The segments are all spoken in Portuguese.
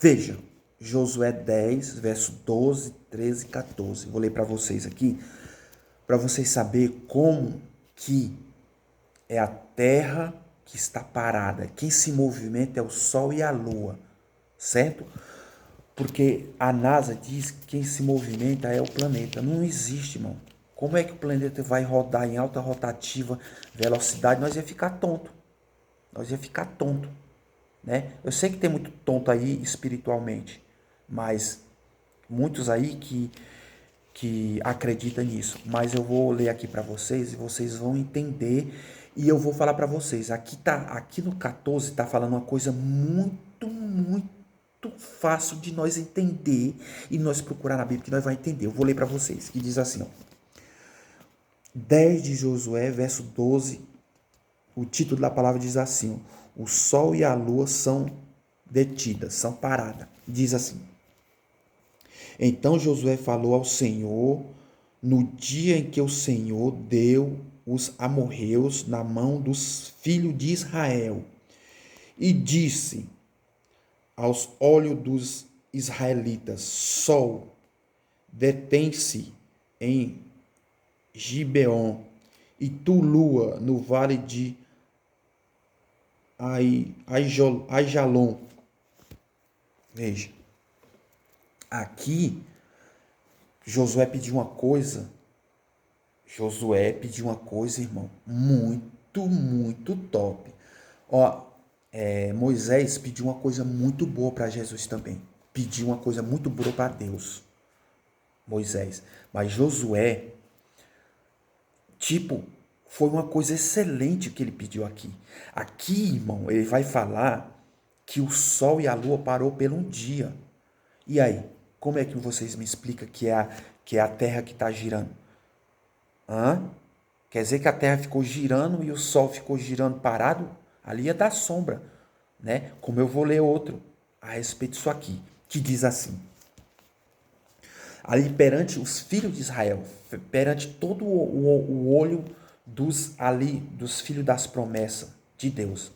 Veja, Josué 10, verso 12, 13 e 14. Vou ler para vocês aqui, para vocês saberem como que é a terra que está parada. Quem se movimenta é o sol e a lua, certo? Porque a NASA diz que quem se movimenta é o planeta. Não existe, irmão. Como é que o planeta vai rodar em alta rotativa, velocidade? Nós ia ficar tonto. Nós ia ficar tonto, né? Eu sei que tem muito tonto aí espiritualmente, mas muitos aí que acreditam nisso. Mas eu vou ler aqui para vocês e vocês vão entender e eu vou falar para vocês. Aqui no 14 tá falando uma coisa muito fácil de nós entender e nós procurar na Bíblia que nós vai entender. Eu vou ler para vocês, que diz assim, ó. 10 de Josué, verso 12, o título da palavra diz assim, ó, o sol e a lua são detidas, são paradas. Diz assim, então Josué falou ao Senhor no dia em que o Senhor deu os amorreus na mão dos filhos de Israel e disse aos olhos dos israelitas, sol, detém-se em Gibeon, e tu, lua, no vale de Aijalon. Veja, aqui Josué pediu uma coisa, irmão, muito top. Ó, Moisés pediu uma coisa muito boa para Jesus também. Pediu uma coisa muito boa para Deus, Moisés. Mas Josué, foi uma coisa excelente que ele pediu aqui. Aqui, irmão, ele vai falar que o sol e a lua parou pelo um dia. E aí, como é que vocês me explicam que é a terra que está girando? Quer dizer que a terra ficou girando e o sol ficou girando parado? Ali ia dar sombra, né? Como eu vou ler outro a respeito disso aqui, que diz assim. Ali perante os filhos de Israel, perante todo o olho dos filhos das promessas de Deus.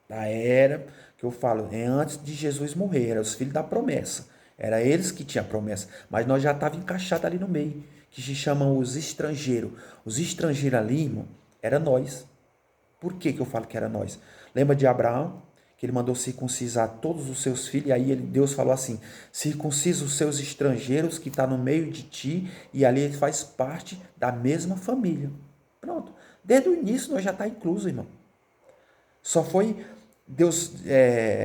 Da era que eu falo, antes de Jesus morrer, eram os filhos da promessa. Era eles que tinham a promessa, mas nós já estávamos encaixados ali no meio, que se chamam os estrangeiros. Os estrangeiros ali, irmão, era nós. Por que eu falo que era nós? Lembra de Abraão? Que ele mandou circuncisar todos os seus filhos, e aí Deus falou assim, circuncisa os seus estrangeiros que está no meio de ti, e ali ele faz parte da mesma família. Pronto. Desde o início nós já está incluso, irmão. Só foi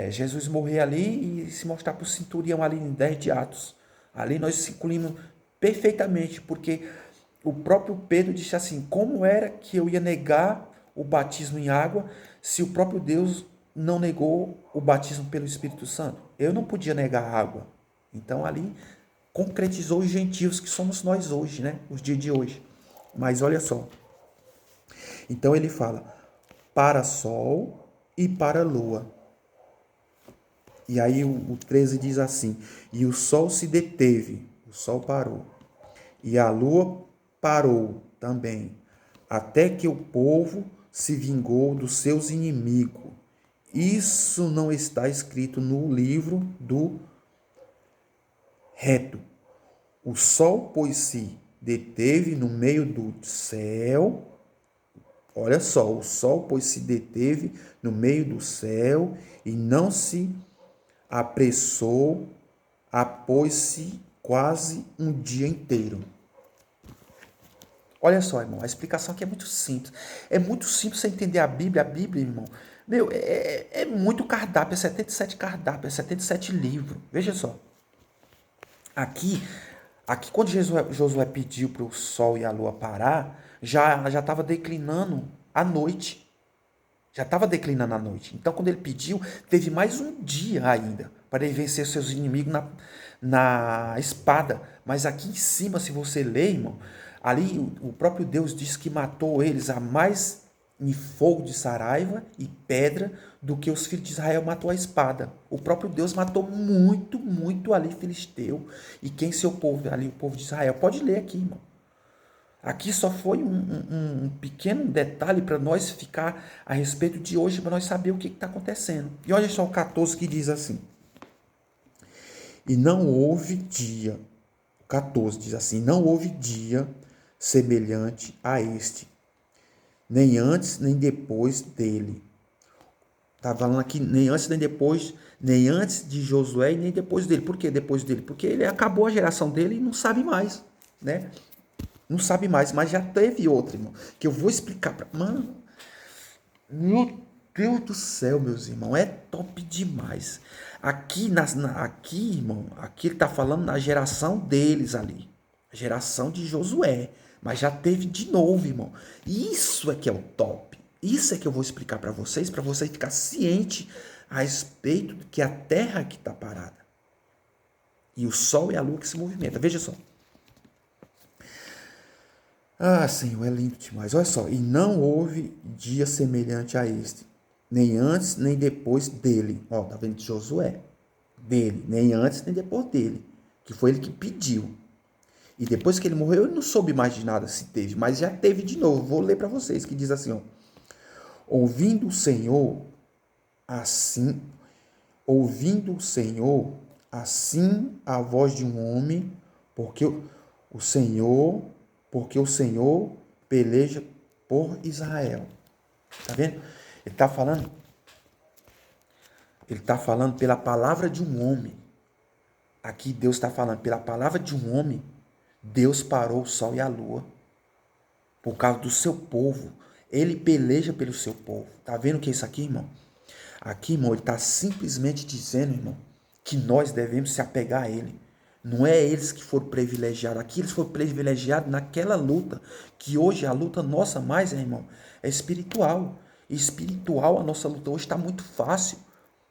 Jesus morrer ali e se mostrar para o centurião ali em 10 de Atos. Ali nós se incluímos perfeitamente, porque o próprio Pedro disse assim, como era que eu ia negar o batismo em água se o próprio Deus não negou o batismo pelo Espírito Santo? Eu não podia negar a água. Então ali concretizou os gentios que somos nós hoje, né? Os dias de hoje. Mas olha só. Então ele fala, para sol e para lua. E aí o 13 diz assim, e o sol se deteve, o sol parou, e a lua parou também, até que o povo se vingou dos seus inimigos. Isso não está escrito no livro do reto. O sol, pois, se deteve no meio do céu. Olha só, o sol, pois, se deteve no meio do céu e não se apressou, após-se quase um dia inteiro. Olha só, irmão, a explicação aqui é muito simples. É muito simples você entender a Bíblia. A Bíblia, irmão, meu, é muito cardápio, é 77 cardápio, é 77 livros. Veja só. Aqui quando Josué pediu para o sol e a lua parar, já estava declinando a noite. Já estava declinando a noite. Então, quando ele pediu, teve mais um dia ainda para ele vencer seus inimigos na espada. Mas aqui em cima, se você ler, irmão, ali o próprio Deus diz que matou eles a mais em fogo de saraiva e pedra do que os filhos de Israel matou a espada. O próprio Deus matou muito ali filisteu. E quem seu povo ali, o povo de Israel? Pode ler aqui, irmão. Aqui só foi um pequeno detalhe para nós ficar a respeito de hoje, para nós saber o que está acontecendo. E olha só o 14 que diz assim. E não houve dia, 14 diz assim, não houve dia semelhante a este, nem antes nem depois dele. Está falando aqui nem antes nem depois, nem antes de Josué e nem depois dele. Por que depois dele? Porque ele acabou a geração dele e não sabe mais, né? Não sabe mais, mas já teve outro, irmão, que eu vou explicar para... Mano, meu Deus do céu, meus irmãos, é top demais. Aqui, irmão, aqui ele está falando na geração deles ali, a geração de Josué, mas já teve de novo, irmão. Isso é que é o top. Isso é que eu vou explicar para vocês ficar ciente a respeito de que a terra que está parada e o sol e a lua que se movimentam. Veja só. Ah, Senhor, é lindo demais. Olha só, e não houve dia semelhante a este, nem antes nem depois dele. Ó, tá vendo de Josué? Dele, nem antes nem depois dele, que foi ele que pediu. E depois que ele morreu, ele não soube mais de nada se teve, mas já teve de novo. Vou ler para vocês, que diz assim, ó. Ouvindo o Senhor assim, ouvindo o Senhor assim a voz de um homem, porque o Senhor, porque o Senhor peleja por Israel. Tá vendo? Ele está falando pela palavra de um homem. Aqui Deus está falando pela palavra de um homem. Deus parou o sol e a lua por causa do seu povo. Ele peleja pelo seu povo. Tá vendo o que é isso aqui, irmão? Aqui, irmão, ele está simplesmente dizendo, irmão, que nós devemos se apegar a ele. Não é eles que foram privilegiados. Aqui eles foram privilegiados naquela luta. Que hoje a luta nossa mais, irmão, é espiritual. E espiritual, a nossa luta hoje está muito fácil.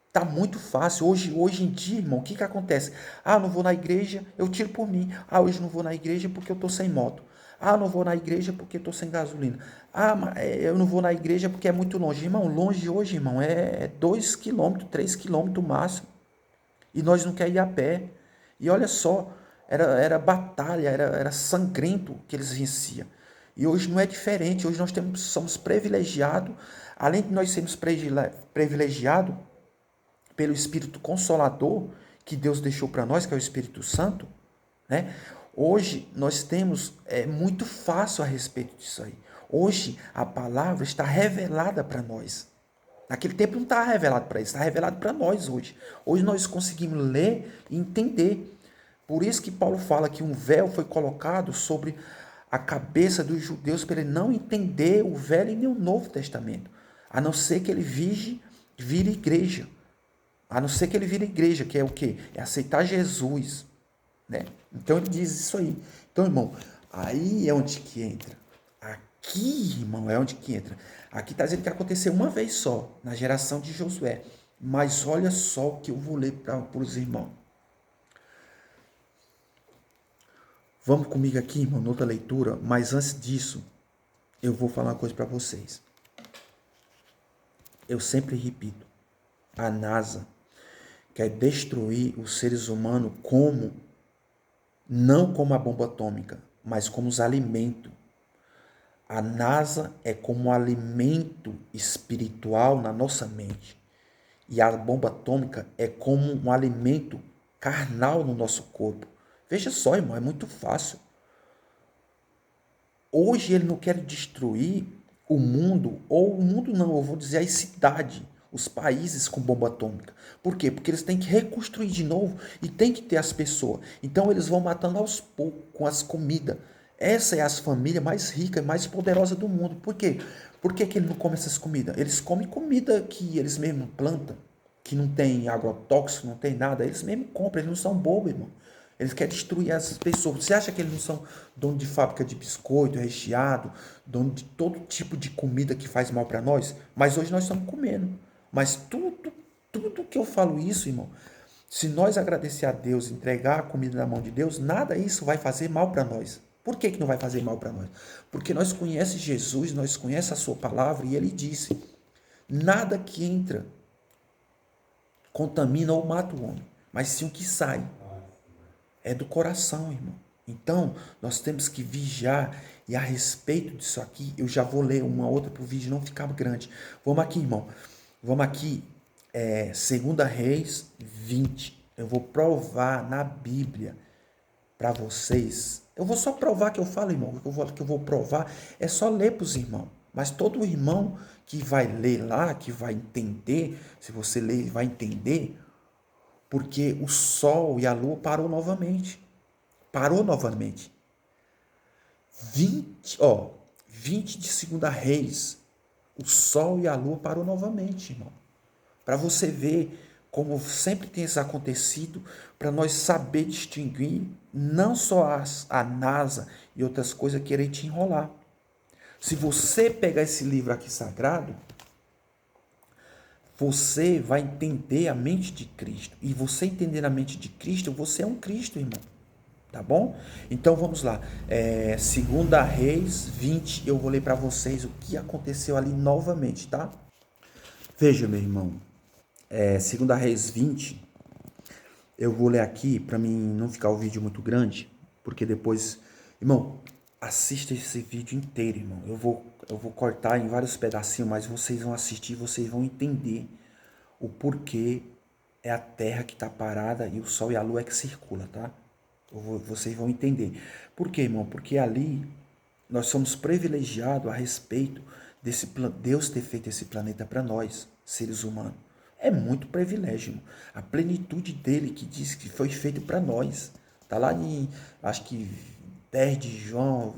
Está muito fácil. Hoje em dia, irmão, o que acontece? Ah, não vou na igreja, eu tiro por mim. Ah, hoje não vou na igreja porque eu estou sem moto. Ah, não vou na igreja porque estou sem gasolina. Ah, eu não vou na igreja porque é muito longe. Irmão, longe hoje, irmão, é 2 quilômetros, 3 quilômetros máximo. E nós não queremos ir a pé. E olha só, era batalha, era sangrento que eles venciam. E hoje não é diferente. Hoje nós somos privilegiados. Além de nós sermos privilegiados pelo Espírito Consolador que Deus deixou para nós, que é o Espírito Santo, né? Hoje nós temos muito fácil a respeito disso aí. Hoje a palavra está revelada para nós. Naquele tempo não estava revelado para eles, está revelado para nós hoje. Hoje nós conseguimos ler e entender. Por isso que Paulo fala que um véu foi colocado sobre a cabeça dos judeus para ele não entender o Velho e nem o Novo Testamento. A não ser que ele vire igreja. A não ser que ele vire igreja, que é o quê? É aceitar Jesus, né? Então ele diz isso aí. Então, irmão, aí é onde que entra. Aqui, irmão, é onde que entra. Aqui está dizendo que aconteceu uma vez só, na geração de Josué. Mas olha só o que eu vou ler para os irmãos. Vamos comigo aqui, irmão, noutra leitura. Mas antes disso, eu vou falar uma coisa para vocês. Eu sempre repito. A NASA quer destruir os seres humanos não como a bomba atômica, mas como os alimentos. A NASA é como um alimento espiritual na nossa mente. E a bomba atômica é como um alimento carnal no nosso corpo. Veja só, irmão, é muito fácil. Hoje ele não quer destruir o mundo, ou o mundo não, eu vou dizer a cidade, os países com bomba atômica. Por quê? Porque eles têm que reconstruir de novo e tem que ter as pessoas. Então eles vão matando aos poucos com as comidas. Essa é as famílias mais ricas, mais poderosas do mundo. Por quê? Por que ele não come essas comidas? Eles comem comida que eles mesmos plantam, que não tem agrotóxico, não tem nada. Eles mesmos compram, eles não são bobos, irmão. Eles querem destruir as pessoas. Você acha que eles não são dono de fábrica de biscoito, recheado, dono de todo tipo de comida que faz mal para nós? Mas hoje nós estamos comendo. Mas tudo que eu falo isso, irmão, se nós agradecer a Deus, entregar a comida na mão de Deus, nada isso vai fazer mal para nós. Por que não vai fazer mal para nós? Porque nós conhecemos Jesus, nós conhecemos a sua palavra e ele disse, nada que entra contamina ou mata o homem, mas sim o que sai. É do coração, irmão. Então, nós temos que vigiar. E a respeito disso aqui, eu já vou ler uma outra para o vídeo não ficar grande. Vamos aqui, irmão. Vamos aqui, 2 Reis 20. Eu vou provar na Bíblia para vocês. Eu vou só provar que eu falo, irmão. Que eu vou provar é só ler para os irmãos. Mas todo irmão que vai ler lá, que vai entender, se você ler, vai entender, porque o sol e a lua parou novamente. Parou novamente. 20 de Segunda Reis, o sol e a lua parou novamente, irmão. Para você ver como sempre tem isso acontecido, para nós saber distinguir não só a NASA e outras coisas querer te enrolar. Se você pegar esse livro aqui sagrado, você vai entender a mente de Cristo. E você entender a mente de Cristo, você é um Cristo, irmão. Tá bom? Então vamos lá. Segunda Reis 20, eu vou ler para vocês o que aconteceu ali novamente, tá? Veja, meu irmão. Segunda Reis 20, eu vou ler aqui para mim não ficar o vídeo muito grande, porque depois, irmão, assista esse vídeo inteiro, irmão. Eu vou cortar em vários pedacinhos, mas vocês vão assistir, vocês vão entender o porquê é a terra que está parada e o sol e a lua é que circula, tá? Vocês vão entender. Por quê, irmão? Porque ali nós somos privilegiados a respeito desse Deus ter feito esse planeta para nós, seres humanos. É muito privilégio, irmão. A plenitude dele que diz que foi feito para nós. Está lá em, acho que 10 de João,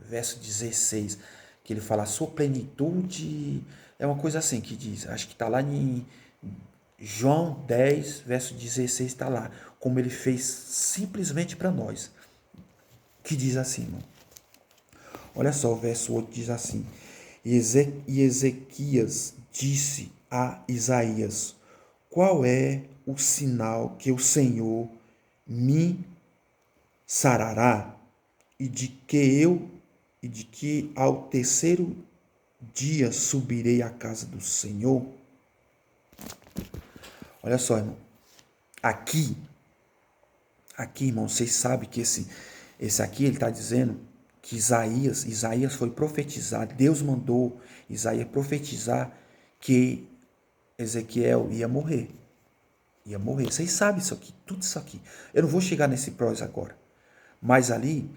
verso 16, que ele fala, a sua plenitude, é uma coisa assim que diz, acho que está lá em João 10, verso 16, está lá, como ele fez simplesmente para nós, que diz assim, irmão. Olha só, o verso 8 diz assim, e Ezequias disse a Isaías, qual é o sinal que o Senhor me sarará e de que ao terceiro dia subirei à casa do Senhor? Olha só, irmão. Aqui, irmão, vocês sabem que esse aqui ele está dizendo que Isaías foi profetizar, Deus mandou Isaías profetizar que Ezequiel ia morrer. Ia morrer. Vocês sabem isso aqui, tudo isso aqui. Eu não vou chegar nesse prós agora. Mas ali,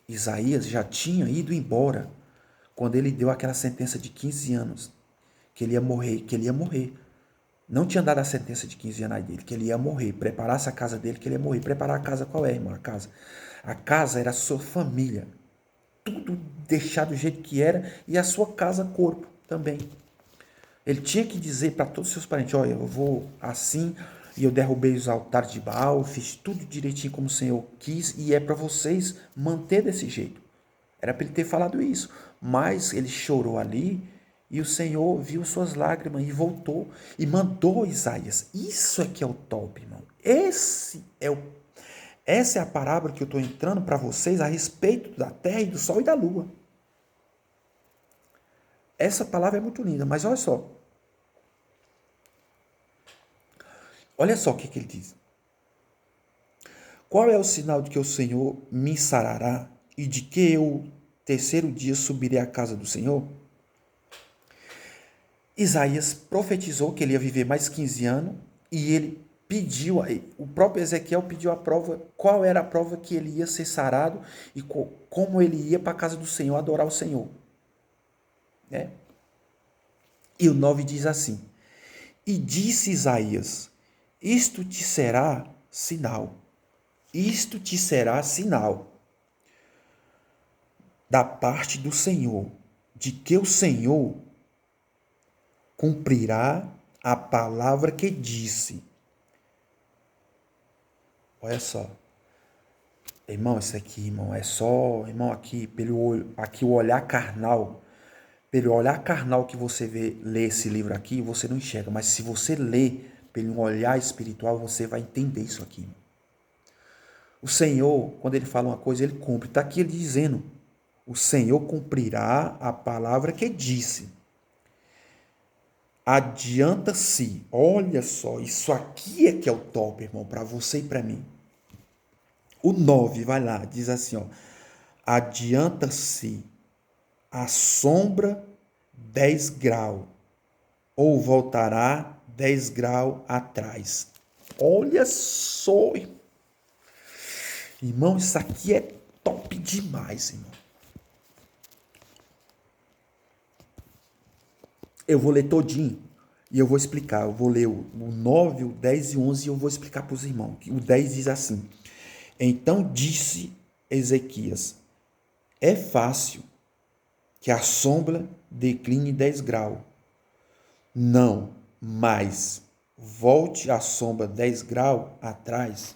Isaías já tinha ido embora quando ele deu aquela sentença de 15 anos, que ele ia morrer. Não tinha dado a sentença de 15 anos dele, que ele ia morrer. Preparasse a casa dele, que ele ia morrer. Preparar a casa, qual é, irmão? A casa era a sua família. Tudo deixar do jeito que era e a sua casa, corpo também. Ele tinha que dizer para todos os seus parentes, olha, eu vou assim, e eu derrubei os altares de Baal, fiz tudo direitinho como o Senhor quis, e é para vocês manter desse jeito. Era para ele ter falado isso, mas ele chorou ali, e o Senhor viu suas lágrimas e voltou, e mandou Isaías. Isso é que é o top, irmão. Essa é a parábola que eu estou entrando para vocês a respeito da terra e do sol e da lua. Essa palavra é muito linda, mas olha só. Olha só o que ele diz. Qual é o sinal de que o Senhor me sarará e de que eu, terceiro dia, subirei à casa do Senhor? Isaías profetizou que ele ia viver mais 15 anos e ele pediu, o próprio Ezequiel pediu a prova, qual era a prova que ele ia ser sarado e como ele ia para a casa do Senhor adorar o Senhor. Né? E o 9 diz assim, e disse Isaías, isto te será sinal da parte do Senhor, de que o Senhor cumprirá a palavra que disse. Olha só. Irmão, isso aqui, irmão, é só, irmão, aqui o olhar carnal, pelo olhar carnal que você lê esse livro aqui, você não enxerga, mas se você lê pelo olhar espiritual, você vai entender isso aqui. O Senhor, quando ele fala uma coisa, ele cumpre. Está aqui ele dizendo, o Senhor cumprirá a palavra que disse. Adianta-se, olha só, isso aqui é que é o top, irmão, para você e para mim. O 9, vai lá, diz assim, ó, adianta-se a sombra 10 graus, ou voltará 10 graus atrás. Olha só, irmão, isso aqui é top demais, irmão. Eu vou ler todinho e eu vou explicar. Eu vou ler o 9, o 10 e o 11 e eu vou explicar para os irmãos. O 10 diz assim: Então disse Ezequias: É fácil que a sombra decline 10 graus. Não, mas volte a sombra 10 graus atrás.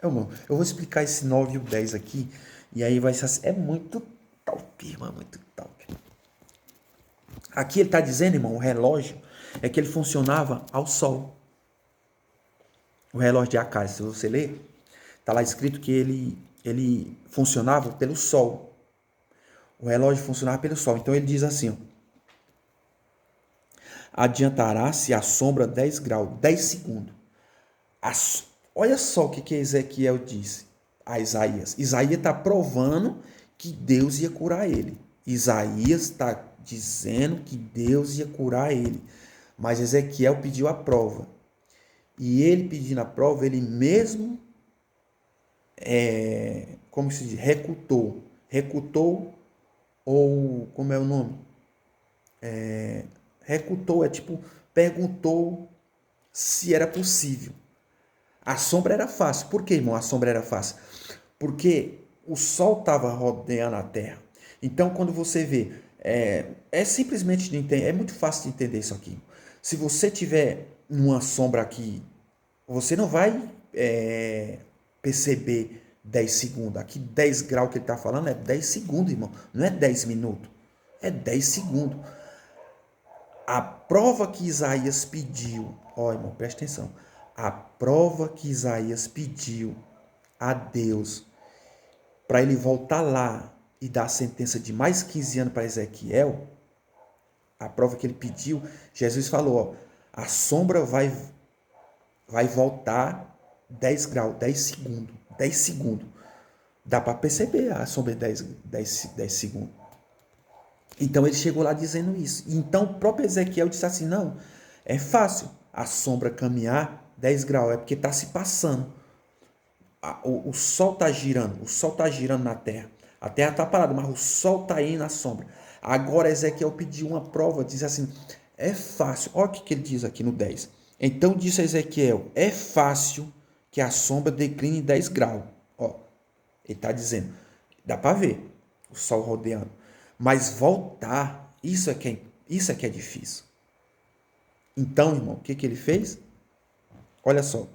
Irmão, eu vou explicar esse 9 e o 10 aqui, e aí vai ser assim. É muito top, irmão, muito top. Aqui ele está dizendo, irmão, o relógio é que ele funcionava ao sol. O relógio de Acácio, se você ler, está lá escrito que ele funcionava pelo sol. O relógio funcionava pelo sol. Então ele diz assim, ó, adiantará-se a sombra 10 graus, 10 segundos. Olha só o que Ezequiel disse a Isaías. Isaías está provando que Deus ia curar ele. Isaías está dizendo que Deus ia curar ele. Mas Ezequiel pediu a prova. E ele pedindo a prova, ele mesmo, como se diz, recutou. Recutou, ou como é o nome? Recutou, tipo, perguntou se era possível. A sombra era fácil. Por que, irmão, a sombra era fácil? Porque o sol estava rodeando a terra. Então, quando você vê, simplesmente de entender, é muito fácil de entender isso aqui. Se você tiver numa sombra aqui, você não vai perceber 10 segundos. Aqui 10 graus que ele está falando é 10 segundos, irmão. Não é 10 minutos. É 10 segundos. A prova que Isaías pediu, ó, irmão, presta atenção. A prova que Isaías pediu a Deus para ele voltar lá e dar a sentença de mais 15 anos para Ezequiel, a prova que ele pediu, Jesus falou, ó, a sombra vai voltar 10 graus, 10 segundos, 10 segundos. Dá para perceber a sombra de 10 segundos. Então ele chegou lá dizendo isso. Então o próprio Ezequiel disse assim, não, é fácil a sombra caminhar 10 graus, é porque está se passando. O sol está girando, o sol está girando na terra. A terra está parada, mas o sol está aí na sombra. Agora Ezequiel pediu uma prova, diz assim, é fácil. Olha o que ele diz aqui no 10. Então disse Ezequiel, é fácil que a sombra decline 10 graus. Ó, ele está dizendo, dá para ver o sol rodeando. Mas voltar, isso é que é difícil. Então, irmão, o que ele fez? Olha só.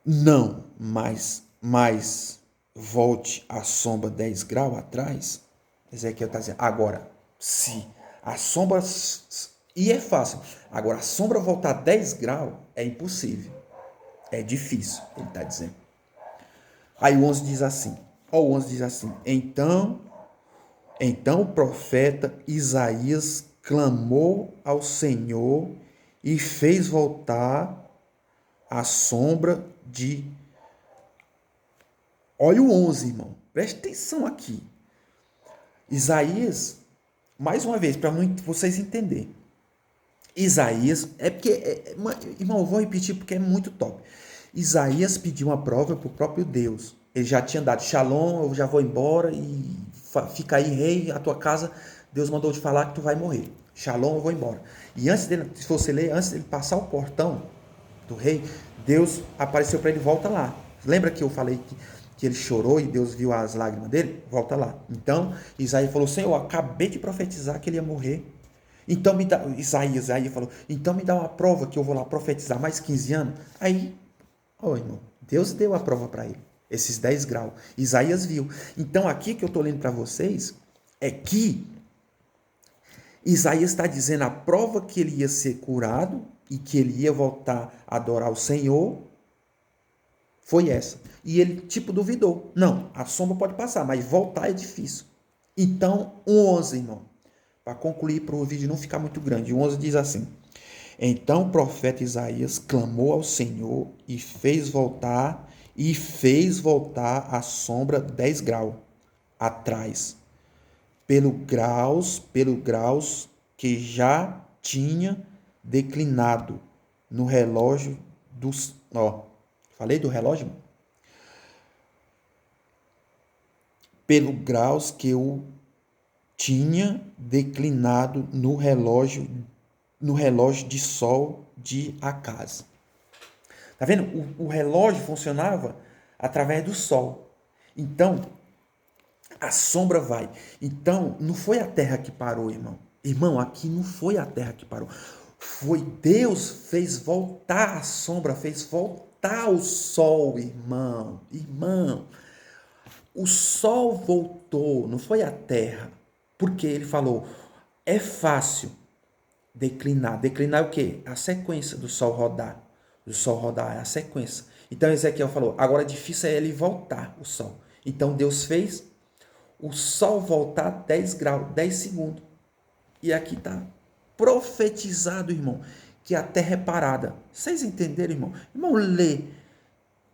Não, mas volte a sombra 10 graus atrás. Ezequiel está dizendo, agora, se a sombra... E é fácil. Agora, a sombra voltar 10 graus é impossível. É difícil, ele está dizendo. Aí o 11 diz assim, o 11 diz assim, então o profeta Isaías clamou ao Senhor e fez voltar a sombra de... Olha o 11, irmão. Preste atenção aqui. Isaías, mais uma vez, para vocês entenderem. Isaías, é porque... irmão, eu vou repetir porque é muito top. Isaías pediu uma prova para o próprio Deus. Ele já tinha dado shalom, eu já vou embora e fica aí, rei, a tua casa, Deus mandou te falar que tu vai morrer. Shalom, eu vou embora. E antes dele, se você ler, antes dele passar o portão do rei, Deus apareceu para ele, volta lá. Lembra que eu falei que ele chorou e Deus viu as lágrimas dele? Volta lá. Então, Isaías falou, Senhor, eu acabei de profetizar que ele ia morrer. Então me dá, Isaías falou, então me dá uma prova que eu vou lá profetizar mais 15 anos. Aí, irmão, Deus deu a prova para ele, esses 10 graus. Isaías viu. Então aqui que eu estou lendo para vocês é que Isaías está dizendo a prova que ele ia ser curado e que ele ia voltar a adorar o Senhor foi essa. E ele tipo duvidou. Não, a sombra pode passar, mas voltar é difícil. Então, 11, irmão. Para concluir, para o vídeo não ficar muito grande. O 11 diz assim, então o profeta Isaías clamou ao Senhor e fez voltar a sombra 10 graus atrás, pelo graus que já tinha declinado no relógio dos... Ó, falei do relógio? Pelo graus que eu tinha declinado no relógio de sol de Acás. Tá vendo? O relógio funcionava através do sol. Então, a sombra vai. Então, não foi a terra que parou, irmão. Irmão, aqui não foi a terra que parou. Foi Deus fez voltar a sombra, fez voltar o sol, irmão. Irmão, o sol voltou, não foi a terra. Porque ele falou, é fácil declinar. Declinar é o quê? A sequência do sol rodar. Do sol rodar é a sequência. Então Ezequiel falou, agora difícil é ele voltar, o sol. Então Deus fez o sol voltar 10 graus, 10 segundos. E aqui está profetizado, irmão, que a terra é parada. Vocês entenderam, irmão? Irmão, lê.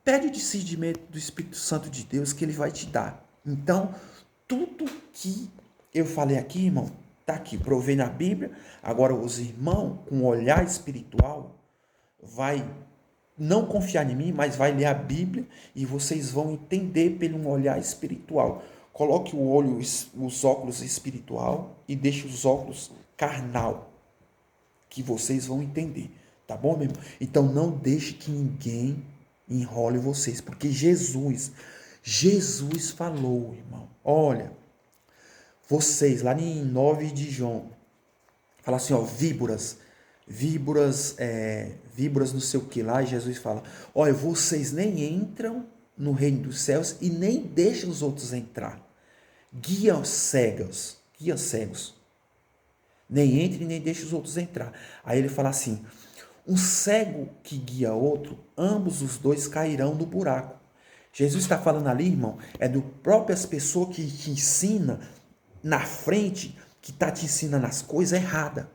Pede o discernimento do Espírito Santo de Deus que ele vai te dar. Então, tudo que eu falei aqui, irmão, está aqui. Provei na Bíblia. Agora, os irmãos, com um olhar espiritual, vai não confiar em mim, mas vai ler a Bíblia e vocês vão entender pelo um olhar espiritual. Coloque os óculos espiritual e deixe os óculos carnal, que vocês vão entender, tá bom, meu irmão? Então não deixe que ninguém enrole vocês, porque Jesus falou, irmão. Olha, vocês lá em 9 de João, fala assim, ó, víboras não sei o que lá, e Jesus fala, olha, vocês nem entram no reino dos céus e nem deixam os outros entrar. Guia cegos, nem entre nem deixe os outros entrar. Aí ele fala assim, um cego que guia outro, ambos os dois cairão no buraco. Jesus está falando ali, irmão, é do próprias pessoas que te ensina na frente, que está te ensinando as coisas erradas.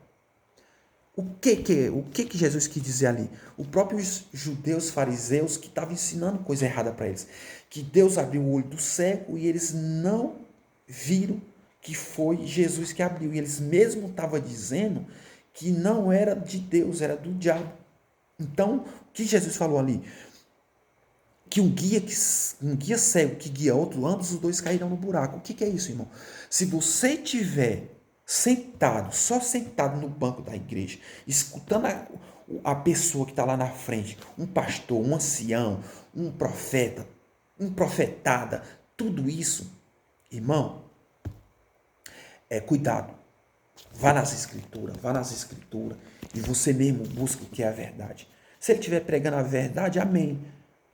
O que Jesus quis dizer ali? Os próprios judeus fariseus que estavam ensinando coisa errada para eles. Que Deus abriu o olho do cego e eles não viram que foi Jesus que abriu. E eles mesmo estavam dizendo que não era de Deus, era do diabo. Então, o que Jesus falou ali? Que um guia cego que guia outro, ambos os dois cairão no buraco. O que é isso, irmão? Se você tiver só sentado no banco da igreja, escutando a pessoa que está lá na frente, um pastor, um ancião, um profeta, um profetada, tudo isso, irmão, cuidado. Vá nas escrituras e você mesmo busca o que é a verdade. Se ele estiver pregando a verdade, amém.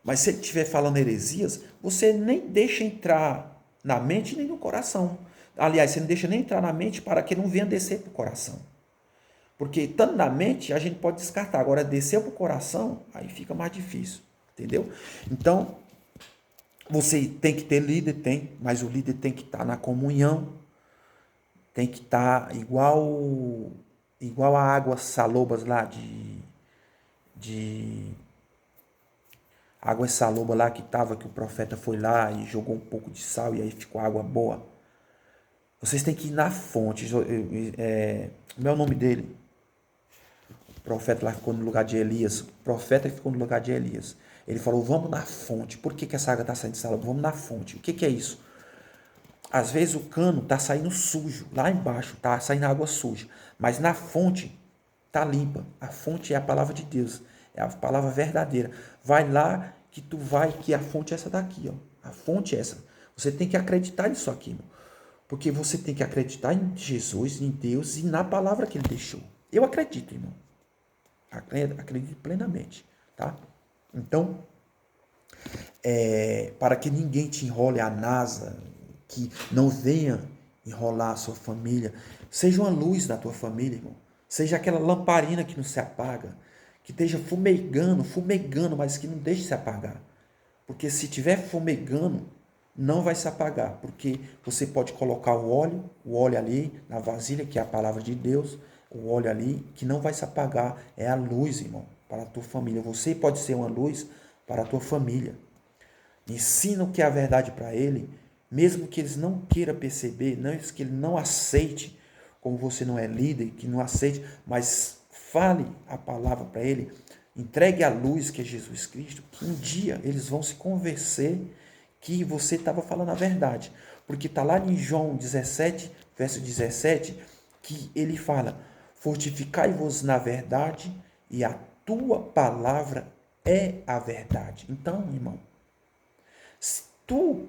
Mas se ele estiver falando heresias, você nem deixa entrar na mente nem no coração. Aliás, você não deixa nem entrar na mente para que não venha descer para o coração. Porque estando na mente, a gente pode descartar. Agora, descer para o coração, aí fica mais difícil. Entendeu? Então, você tem que ter líder, mas o líder tem que estar na comunhão. Tem que estar igual a águas salobas lá de águas salobas lá que o profeta foi lá e jogou um pouco de sal e aí ficou água boa. Vocês têm que ir na fonte. Como é o nome dele? O profeta lá ficou no lugar de Elias. O profeta que ficou no lugar de Elias. Ele falou, vamos na fonte. Por que essa água está saindo de salobra? Vamos na fonte. O que é isso? Às vezes o cano está saindo sujo. Lá embaixo está saindo água suja. Mas na fonte está limpa. A fonte é a palavra de Deus. É a palavra verdadeira. Vai lá que a fonte é essa daqui. Ó. A fonte é essa. Você tem que acreditar nisso aqui, irmão. Porque você tem que acreditar em Jesus, em Deus e na palavra que ele deixou. Eu acredito, irmão. Acredito plenamente. Tá? Então, para que ninguém te enrole a NASA, que não venha enrolar a sua família, seja uma luz na tua família, irmão. Seja aquela lamparina que não se apaga, que esteja fumegando, mas que não deixe se apagar. Porque se estiver fumegando, não vai se apagar, porque você pode colocar o óleo ali na vasilha, que é a palavra de Deus, o óleo ali, que não vai se apagar, é a luz, irmão, para a tua família. Você pode ser uma luz para a tua família. Ensina o que é a verdade para ele, mesmo que eles não queiram perceber, que ele não aceite, como você não é líder, que não aceite, mas fale a palavra para ele Entregue a luz, que é Jesus Cristo, que um dia eles vão se convencer que você estava falando a verdade. Porque está lá em João 17, verso 17, que ele fala: fortificai-vos na verdade, e a tua palavra é a verdade. Então, irmão, se tu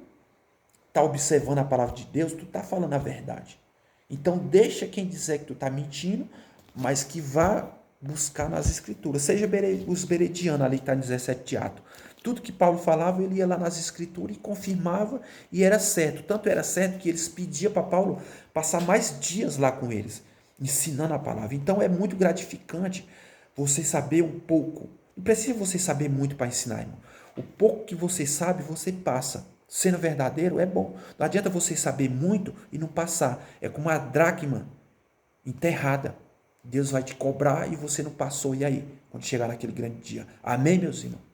está observando a palavra de Deus, tu está falando a verdade. Então, deixa quem dizer que tu está mentindo, mas que vá buscar nas escrituras. Seja os beredianos ali que está em 17 de Atos. Tudo que Paulo falava, ele ia lá nas escrituras e confirmava, e era certo. Tanto era certo que eles pediam para Paulo passar mais dias lá com eles, ensinando a palavra. Então, é muito gratificante você saber um pouco. Não precisa você saber muito para ensinar, irmão. O pouco que você sabe, você passa. Sendo verdadeiro é bom. Não adianta você saber muito e não passar. É como uma dracma enterrada. Deus vai te cobrar e você não passou. E aí? Quando chegar naquele grande dia. Amém, meus irmãos?